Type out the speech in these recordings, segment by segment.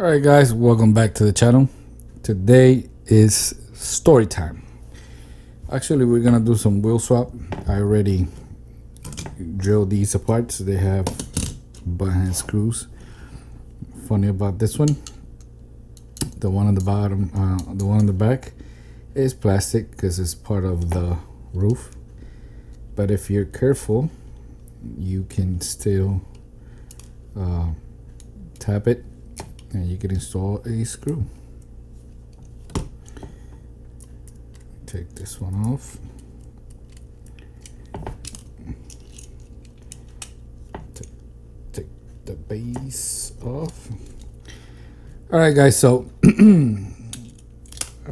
Alright guys, welcome back to the channel. Today is story time. Actually, we're gonna do some wheel swap. I already drilled these apart, so they have butt hand screws. Funny about this one, the one on the bottom, the one on the back is plastic because it's part of the roof. But if you're careful, you can still tap it and you can install a screw. Take this one off. Take the base off. All right, guys. So a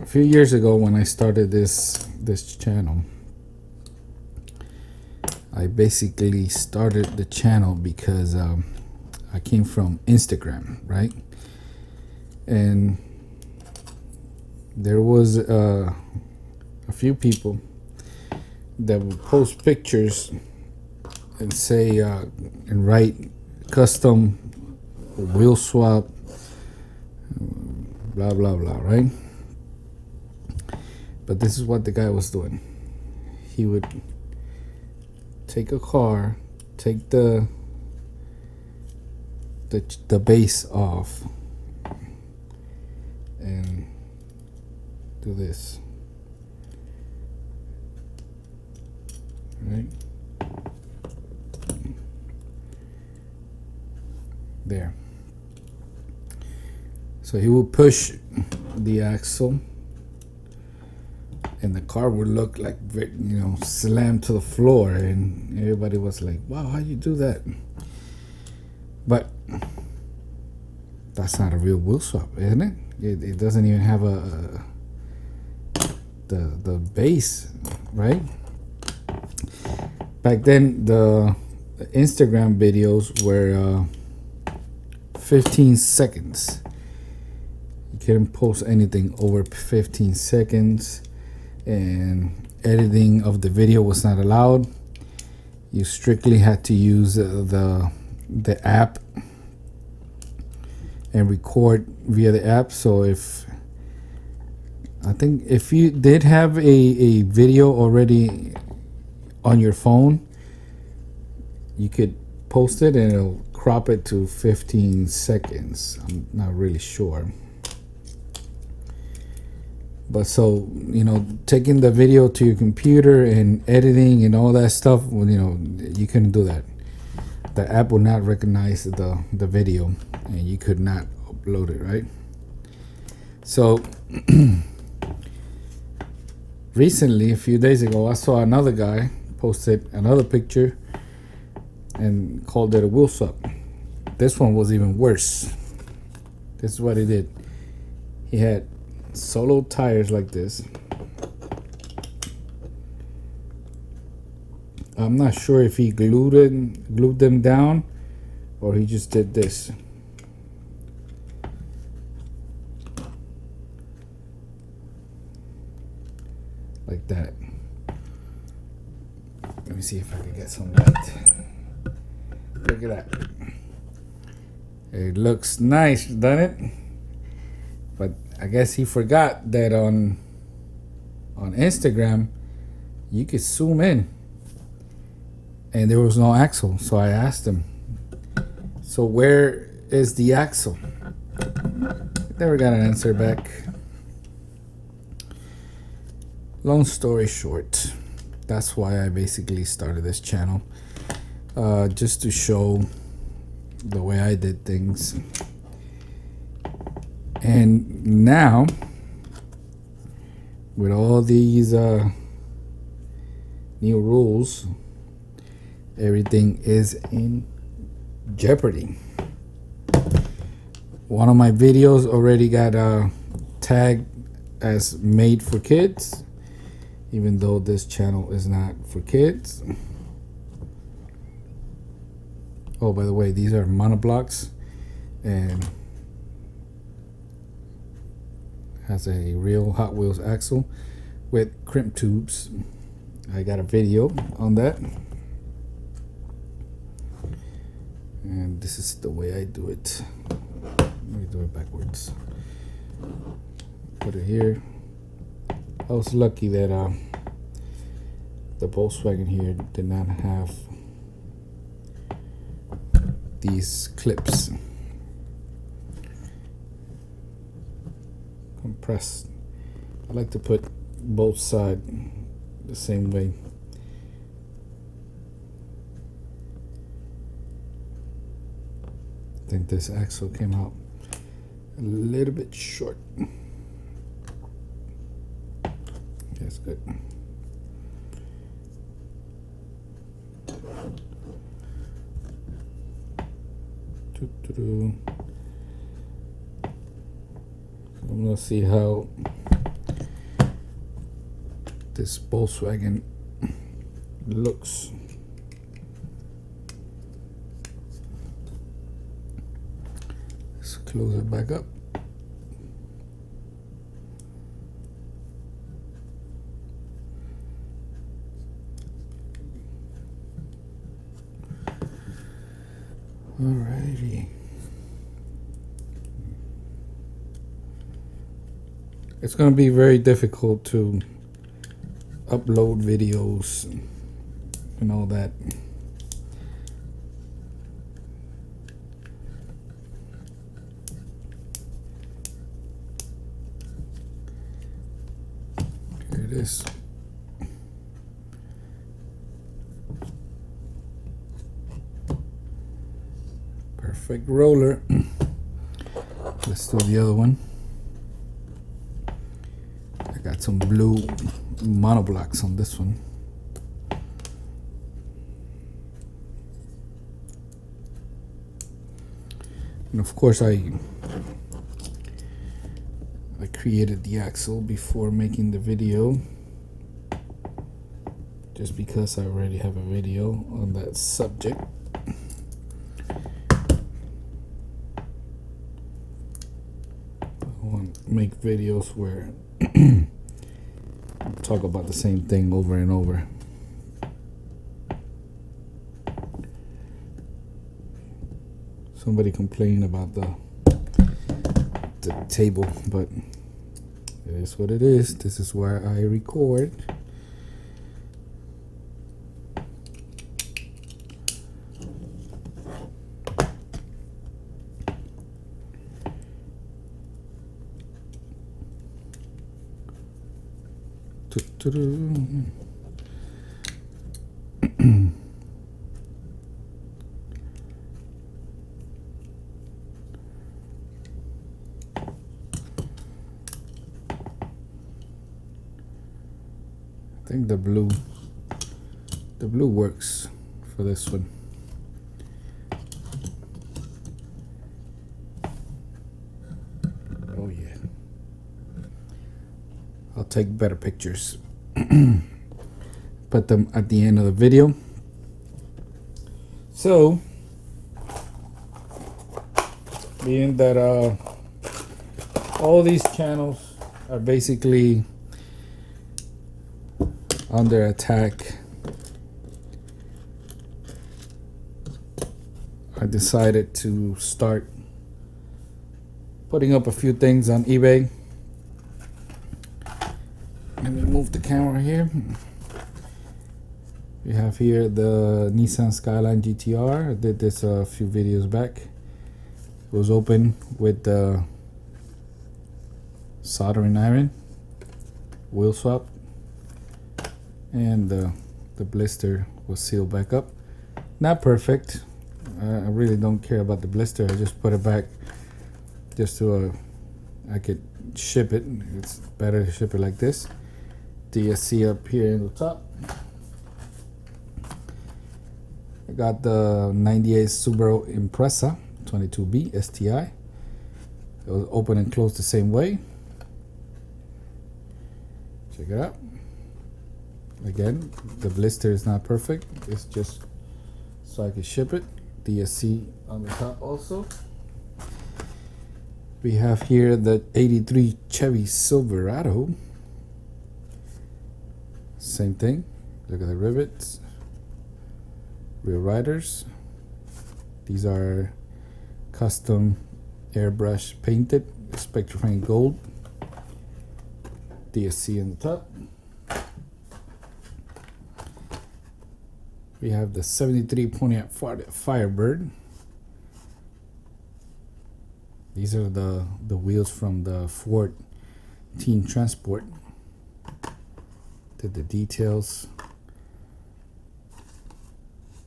few years ago, when I started this channel, I basically started the channel because I came from Instagram, right? And there was a few people that would post pictures and say and write custom wheel swap, blah blah blah, right? But this is what the guy was doing. He would take a car, take the base off, and do this, right there. So he will push the axle and the car would look like, slammed to the floor, and everybody was like, wow, how you do that? But that's not a real wheel swap, isn't it? It doesn't even have the base, right? Back then, the Instagram videos were 15 seconds. You couldn't post anything over 15 seconds, and editing of the video was not allowed. You strictly had to use the app and record via the app. So if you did have a video already on your phone, you could post it and it'll crop it to 15 seconds. I'm not really sure. But so, taking the video to your computer and editing and all that stuff, well, you couldn't do that. The app would not recognize the video and you could not upload it, right? So recently, a few days ago, I saw another guy posted another picture and called it a wheel swap. This one was even worse. This is what he did. He had solo tires like this. I'm not sure if he glued them down or he just did this. Like that. Let me see if I can get some light. Look at that. It looks nice, doesn't it? But I guess he forgot that on Instagram you could zoom in and there was no axle. So I asked him, so where is the axle? Never got an answer back. Long story short, that's why I basically started this channel, just to show the way I did things. And now, with all these new rules, everything is in jeopardy. One of my videos already got tagged as made for kids, even though this channel is not for kids. Oh, by the way, these are monoblocks and has a real Hot Wheels axle with crimp tubes. I got a video on that. And this is the way I do it. me do it backwards. Put it here. I was lucky that the Volkswagen here did not have these clips compressed. I like to put both sides the same way. I think this axle came out a little bit short. That's good. I'm gonna see how this Volkswagen looks. Let's close it back up. Alrighty. It's going to be very difficult to upload videos and all that. Here it is. Perfect roller. Let's do the other one. I got some blue monoblocks on this one. And of course I created the axle before making the video, just because I already have a video on that subject. I want to make videos where talk about the same thing over and over. Somebody complained about the table, but it is what it is. This is where I record. I think the blue works for this one. Oh yeah. I'll take better pictures. Put them at the end of the video. So, being that all these channels are basically under attack, I decided to start putting up a few things on eBay. Let me move the camera here. We have here the Nissan Skyline GTR. I did this a few videos back. It was open with the soldering iron, wheel swap, and the blister was sealed back up. Not perfect. I really don't care about the blister. I just put it back just so I could ship it. It's better to ship it like this. DSC up here in the top. I got the 98 Subaru Impreza 22B STI. It was open and closed the same way. Check it out. Again, the blister is not perfect. It's just so I can ship it. DSC on the top also. We have here the 83 Chevy Silverado. Same thing. Look at the rivets. Rear riders. These are custom airbrush painted, Spectraframe gold, DSC on the top. We have the 73 Pontiac Firebird. These are the wheels from the Ford Teen Transport. Did the details.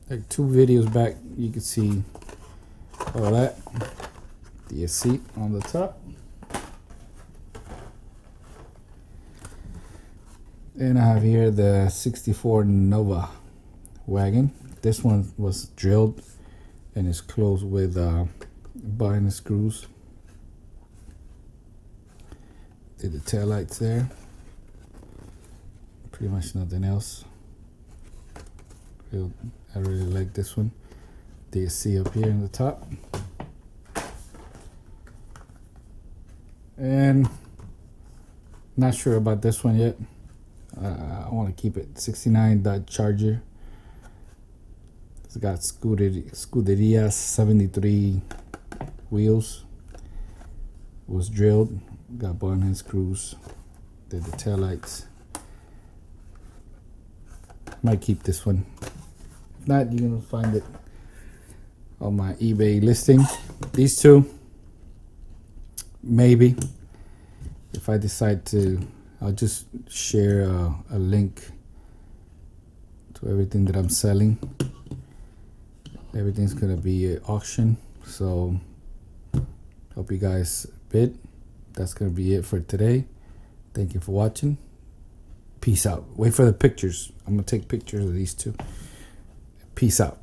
Like 2 videos back, you can see all that. The seat on the top. And I have here the 64 Nova wagon. This one was drilled and is closed with button screws. Did the tail lights there. Pretty much nothing else. I really like this one. DSC up here in the top. And not sure about this one yet. I want to keep it. 69 Dodge Charger. It's got Scuderia 73 wheels. Was drilled. Got button and screws. Did the tail lights. Might keep this one. If not, you're gonna find it on my eBay listing. These two, maybe. If I decide to, I'll just share a link to everything that I'm selling. Everything's gonna be an auction, so hope you guys bid. That's gonna be it for today. Thank you for watching. Peace out. Wait for the pictures. I'm gonna take pictures of these two. Peace out.